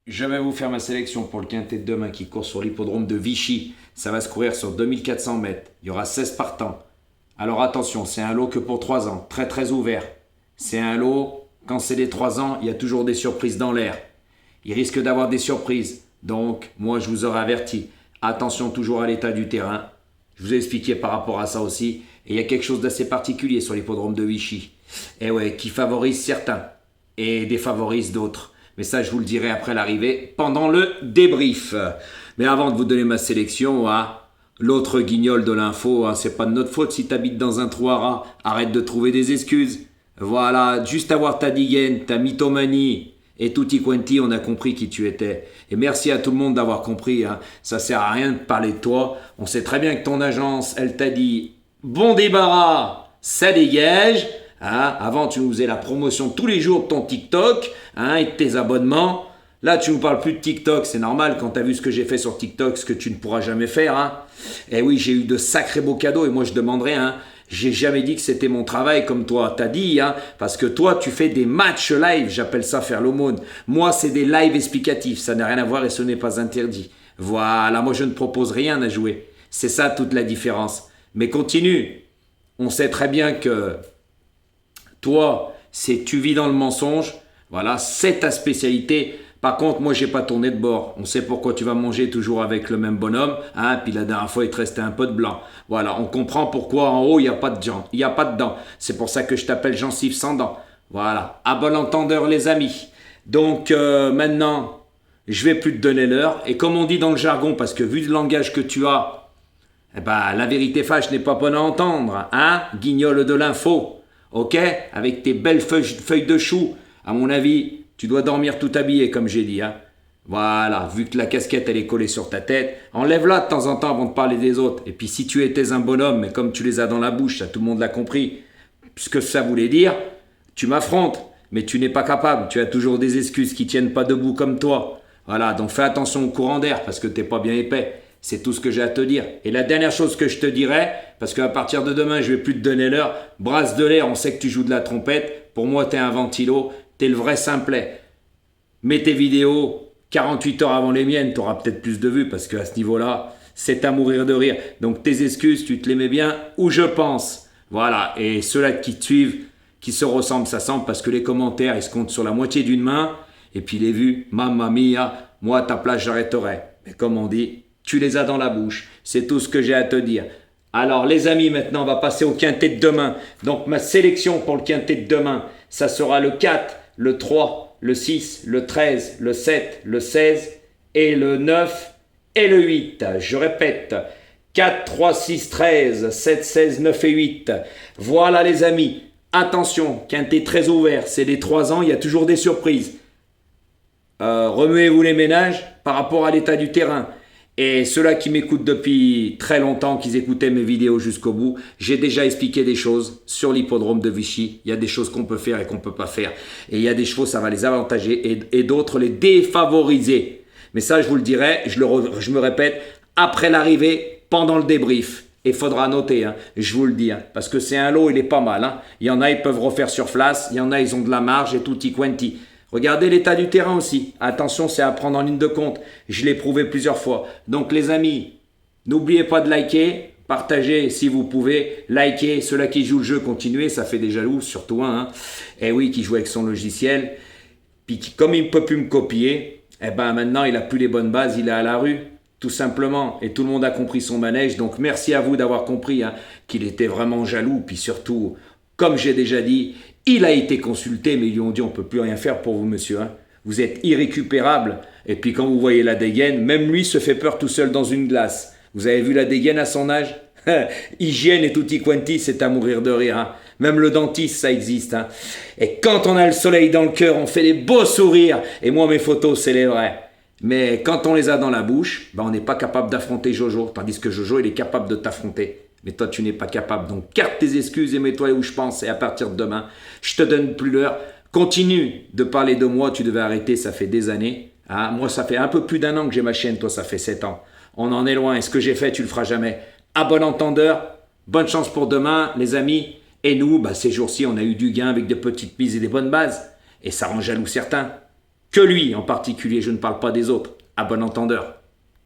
Je vais vous faire ma sélection pour le quintet de demain qui court sur l'hippodrome de Vichy. Ça va se courir sur 2400 mètres. Il y aura 16 partants. Alors attention, c'est un lot que pour 3 ans, très très ouvert. C'est un lot, quand c'est les 3 ans, il y a toujours des surprises dans l'air. Il risque d'avoir des surprises. Donc, moi je vous aurais averti. Attention toujours à l'état du terrain. Je vous ai expliqué par rapport à ça aussi. Et il y a quelque chose d'assez particulier sur l'hippodrome de Vichy. Et ouais, qui favorise certains et défavorise d'autres. Mais ça, je vous le dirai après l'arrivée, pendant le débrief. Mais avant de vous donner ma sélection, l'autre guignol de l'info, c'est pas de notre faute si t'habites dans un trou à rats. Arrête de trouver des excuses. Voilà, juste avoir ta digaine, ta mythomanie et tutti quanti, on a compris qui tu étais. Et merci à tout le monde d'avoir compris. Ça sert à rien de parler de toi. On sait très bien que ton agence, elle t'a dit bon débarras, ça dégage. Avant, tu nous faisais la promotion tous les jours de ton TikTok et de tes abonnements. Là, tu nous parles plus de TikTok. C'est normal quand tu as vu ce que j'ai fait sur TikTok, ce que tu ne pourras jamais faire. Et oui, j'ai eu de sacrés beaux cadeaux et moi, je demanderai. J'ai jamais dit que c'était mon travail comme toi t'as dit, parce que toi, tu fais des matchs live. J'appelle ça faire l'aumône. Moi, c'est des lives explicatifs. Ça n'a rien à voir et ce n'est pas interdit. Voilà, moi, je ne propose rien à jouer. C'est ça toute la différence. Mais continue. On sait très bien que toi, tu vis dans le mensonge. Voilà, c'est ta spécialité. Par contre, moi, j'ai pas tourné de bord. On sait pourquoi tu vas manger toujours avec le même bonhomme. Puis la dernière fois, il te restait un peu de blanc. Voilà, on comprend pourquoi en haut, il n'y a pas de dents. Il n'y a pas de dents. C'est pour ça que je t'appelle gencive sans dents. Voilà, à bon entendeur, les amis. Donc, maintenant, je vais plus te donner l'heure. Et comme on dit dans le jargon, parce que vu le langage que tu as, la vérité fâche n'est pas bonne à entendre. Guignol de l'info. Ok, avec tes belles feuilles de chou, à mon avis, tu dois dormir tout habillé, comme j'ai dit. Voilà, vu que la casquette, elle est collée sur ta tête, enlève-la de temps en temps avant de parler des autres. Et puis si tu étais un bonhomme, mais comme tu les as dans la bouche, ça tout le monde l'a compris, ce que ça voulait dire, tu m'affrontes, mais tu n'es pas capable, tu as toujours des excuses qui tiennent pas debout comme toi. Voilà, donc fais attention au courant d'air, parce que t'es pas bien épais. C'est tout ce que j'ai à te dire. Et la dernière chose que je te dirais, parce qu'à partir de demain, je vais plus te donner l'heure, brasse de l'air, on sait que tu joues de la trompette. Pour moi, t'es un ventilo, t'es le vrai simplet. Mets tes vidéos 48 heures avant les miennes, t'auras peut-être plus de vues, parce qu'à ce niveau-là, c'est à mourir de rire. Donc tes excuses, tu te les mets bien où je pense. Voilà, et ceux-là qui te suivent, qui se ressemblent, ça semble, parce que les commentaires, ils se comptent sur la moitié d'une main, et puis les vues, mamma mia, moi à ta place, j'arrêterai. Mais comme on dit, tu les as dans la bouche. C'est tout ce que j'ai à te dire. Alors les amis, maintenant on va passer au quintet de demain. Donc ma sélection pour le quintet de demain, ça sera le 4, le 3, le 6, le 13, le 7, le 16 et le 9 et le 8. Je répète, 4, 3, 6, 13, 7, 16, 9 et 8. Voilà les amis, attention, quintet très ouvert, c'est les 3 ans, il y a toujours des surprises. Remuez-vous les ménages par rapport à l'état du terrain. Et ceux-là qui m'écoutent depuis très longtemps, qui écoutaient mes vidéos jusqu'au bout, j'ai déjà expliqué des choses sur l'hippodrome de Vichy. Il y a des choses qu'on peut faire et qu'on ne peut pas faire. Et il y a des chevaux, ça va les avantager et d'autres les défavoriser. Mais ça, je vous le dirai, je me répète, après l'arrivée, pendant le débrief. Et il faudra noter, je vous le dis, parce que c'est un lot, il est pas mal. Il y en a, ils peuvent refaire sur place, il y en a, ils ont de la marge et tutti quanti. Regardez l'état du terrain aussi. Attention, c'est à prendre en ligne de compte. Je l'ai prouvé plusieurs fois. Donc les amis, n'oubliez pas de liker, partagez si vous pouvez. Likez, ceux-là qui jouent le jeu, continuez, ça fait des jaloux, surtout un. Et oui, qui joue avec son logiciel. Puis comme il ne peut plus me copier, maintenant il n'a plus les bonnes bases, il est à la rue. Tout simplement. Et tout le monde a compris son manège. Donc merci à vous d'avoir compris qu'il était vraiment jaloux. Puis surtout, comme j'ai déjà dit, il a été consulté, mais ils lui ont dit on ne peut plus rien faire pour vous, monsieur. Vous êtes irrécupérable. Et puis quand vous voyez la dégaine, même lui se fait peur tout seul dans une glace. Vous avez vu la dégaine à son âge? Hygiène et tutti quanti, c'est à mourir de rire. Même le dentiste, ça existe. Et quand on a le soleil dans le cœur, on fait des beaux sourires. Et moi, mes photos, c'est les vrais. Mais quand on les a dans la bouche, on n'est pas capable d'affronter Jojo. Tandis que Jojo, il est capable de t'affronter. Mais toi, tu n'es pas capable. Donc, garde tes excuses et mets-toi où je pense. Et à partir de demain, je te donne plus l'heure. Continue de parler de moi. Tu devais arrêter, ça fait des années. Moi, ça fait un peu plus d'1 an que j'ai ma chaîne. Toi, ça fait 7 ans. On en est loin. Et ce que j'ai fait, tu le feras jamais. À bon entendeur, bonne chance pour demain, les amis. Et nous, ces jours-ci, on a eu du gain avec des petites mises et des bonnes bases. Et ça rend jaloux certains. Que lui en particulier, je ne parle pas des autres. À bon entendeur.